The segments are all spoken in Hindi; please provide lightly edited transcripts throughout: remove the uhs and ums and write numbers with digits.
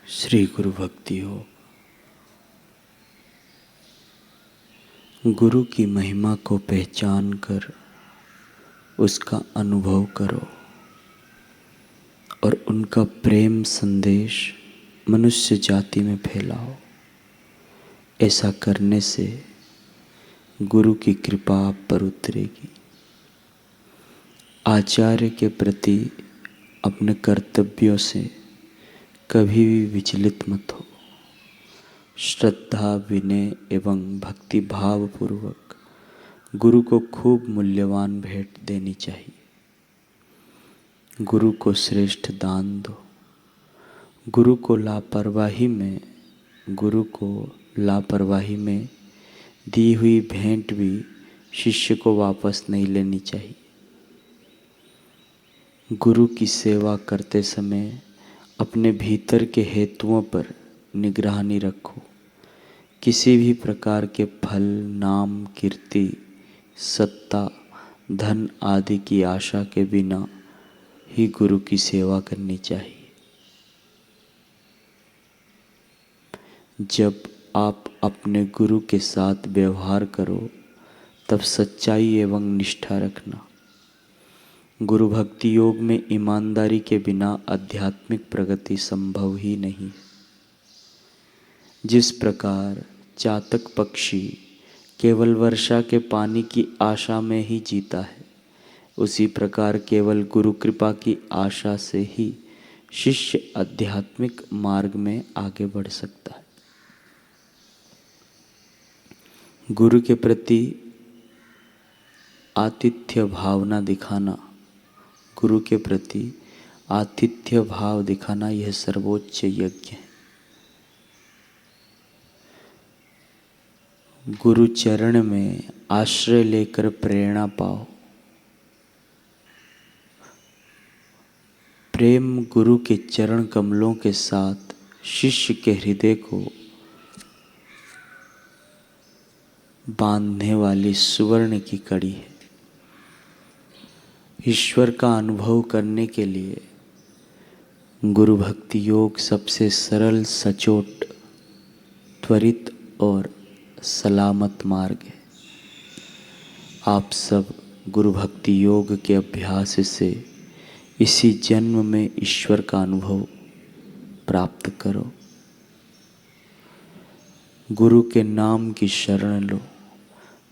श्री गुरु भक्ति हो। गुरु की महिमा को पहचान कर उसका अनुभव करो और उनका प्रेम संदेश मनुष्य जाति में फैलाओ। ऐसा करने से गुरु की कृपा आप पर उतरेगी। आचार्य के प्रति अपने कर्तव्यों से कभी भी विचलित मत हो। श्रद्धा, विनय एवं भक्ति भाव पूर्वक गुरु को खूब मूल्यवान भेंट देनी चाहिए। गुरु को श्रेष्ठ दान दो। गुरु को लापरवाही में दी हुई भेंट भी शिष्य को वापस नहीं लेनी चाहिए। गुरु की सेवा करते समय अपने भीतर के हेतुओं पर निगरानी रखो। किसी भी प्रकार के फल, नाम, कीर्ति, सत्ता, धन आदि की आशा के बिना ही गुरु की सेवा करनी चाहिए। जब आप अपने गुरु के साथ व्यवहार करो तब सच्चाई एवं निष्ठा रखना। गुरु भक्ति योग में ईमानदारी के बिना आध्यात्मिक प्रगति संभव ही नहीं। जिस प्रकार चातक पक्षी केवल वर्षा के पानी की आशा में ही जीता है, उसी प्रकार केवल गुरु कृपा की आशा से ही शिष्य आध्यात्मिक मार्ग में आगे बढ़ सकता है। गुरु के प्रति आतिथ्य भावना दिखाना, गुरु के प्रति आतिथ्य भाव दिखाना यह सर्वोच्च यज्ञ है। गुरु चरण में आश्रय लेकर प्रेरणा पाओ। प्रेम गुरु के चरण कमलों के साथ शिष्य के हृदय को बांधने वाली सुवर्ण की कड़ी है। ईश्वर का अनुभव करने के लिए गुरु भक्ति योग सबसे सरल, सचोट, त्वरित और सलामत मार्ग है। आप सब गुरु भक्ति योग के अभ्यास से इसी जन्म में ईश्वर का अनुभव प्राप्त करो। गुरु के नाम की शरण लो।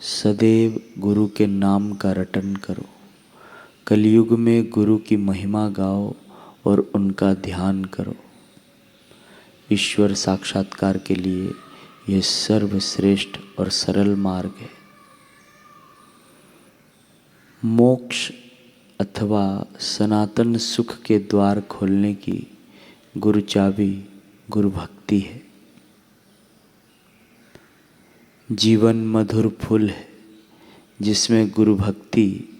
सदैव गुरु के नाम का रटन करो। कलयुग में गुरु की महिमा गाओ और उनका ध्यान करो। ईश्वर साक्षात्कार के लिए यह सर्वश्रेष्ठ और सरल मार्ग है। मोक्ष अथवा सनातन सुख के द्वार खोलने की गुरु चाबी गुरु भक्ति है। जीवन मधुर फूल है जिसमें गुरु भक्ति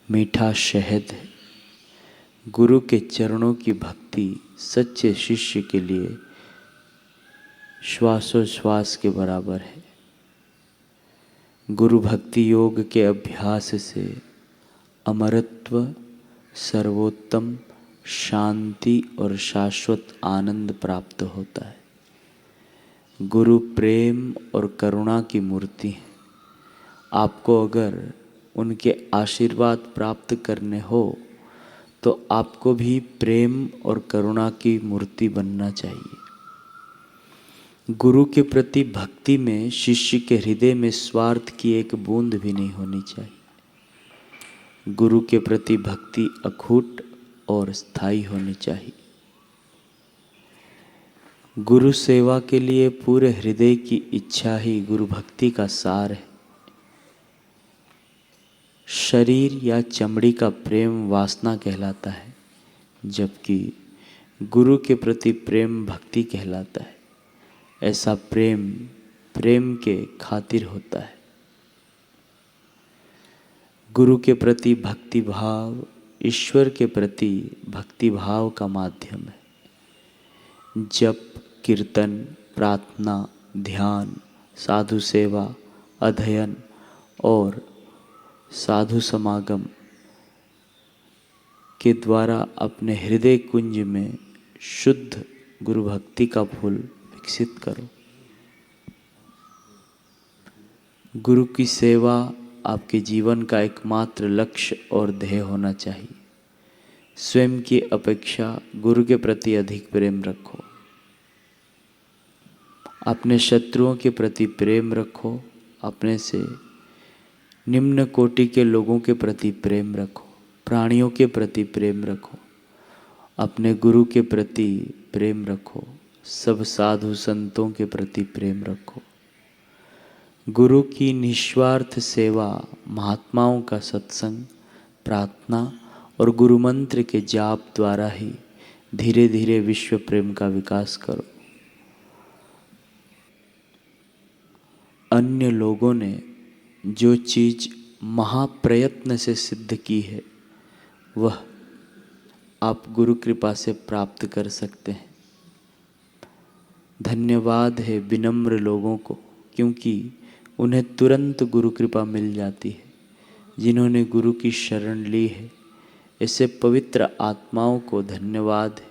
मीठा शहद है। गुरु के चरणों की भक्ति सच्चे शिष्य के लिए श्वासोश्वास के बराबर है। गुरु भक्ति योग के अभ्यास से अमरत्व, सर्वोत्तम शांति और शाश्वत आनंद प्राप्त होता है। गुरु प्रेम और करुणा की मूर्ति है। आपको अगर उनके आशीर्वाद प्राप्त करने हो तो आपको भी प्रेम और करुणा की मूर्ति बनना चाहिए। गुरु के प्रति भक्ति में शिष्य के हृदय में स्वार्थ की एक बूंद भी नहीं होनी चाहिए। गुरु के प्रति भक्ति अखूट और स्थायी होनी चाहिए। गुरु सेवा के लिए पूरे हृदय की इच्छा ही गुरु भक्ति का सार है। शरीर या चमड़ी का प्रेम वासना कहलाता है, जबकि गुरु के प्रति प्रेम भक्ति कहलाता है। ऐसा प्रेम प्रेम के खातिर होता है। गुरु के प्रति भक्ति भाव ईश्वर के प्रति भक्ति भाव का माध्यम है। जप, कीर्तन, प्रार्थना, ध्यान, साधु सेवा, अध्ययन और साधु समागम के द्वारा अपने हृदय कुंज में शुद्ध गुरु भक्ति का फूल विकसित करो। गुरु की सेवा आपके जीवन का एकमात्र लक्ष्य और ध्येय होना चाहिए। स्वयं की अपेक्षा गुरु के प्रति अधिक प्रेम रखो। अपने शत्रुओं के प्रति प्रेम रखो। अपने से निम्न कोटि के लोगों के प्रति प्रेम रखो। प्राणियों के प्रति प्रेम रखो। अपने गुरु के प्रति प्रेम रखो। सब साधु संतों के प्रति प्रेम रखो। गुरु की निस्वार्थ सेवा, महात्माओं का सत्संग, प्रार्थना और गुरु मंत्र के जाप द्वारा ही धीरे धीरे विश्व प्रेम का विकास करो। अन्य लोगों ने जो चीज महाप्रयत्न से सिद्ध की है वह आप गुरु कृपा से प्राप्त कर सकते हैं। धन्यवाद है विनम्र लोगों को, क्योंकि उन्हें तुरंत गुरु कृपा मिल जाती है। जिन्होंने गुरु की शरण ली है, ऐसे पवित्र आत्माओं को धन्यवाद है,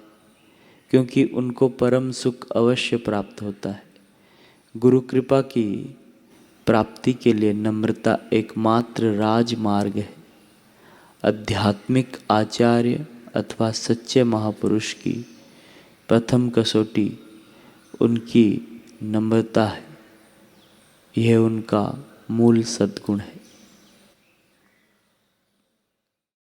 क्योंकि उनको परम सुख अवश्य प्राप्त होता है। गुरु कृपा की प्राप्ति के लिए नम्रता एकमात्र राजमार्ग है। आध्यात्मिक आचार्य अथवा सच्चे महापुरुष की प्रथम कसौटी उनकी नम्रता है। यह उनका मूल सद्गुण है।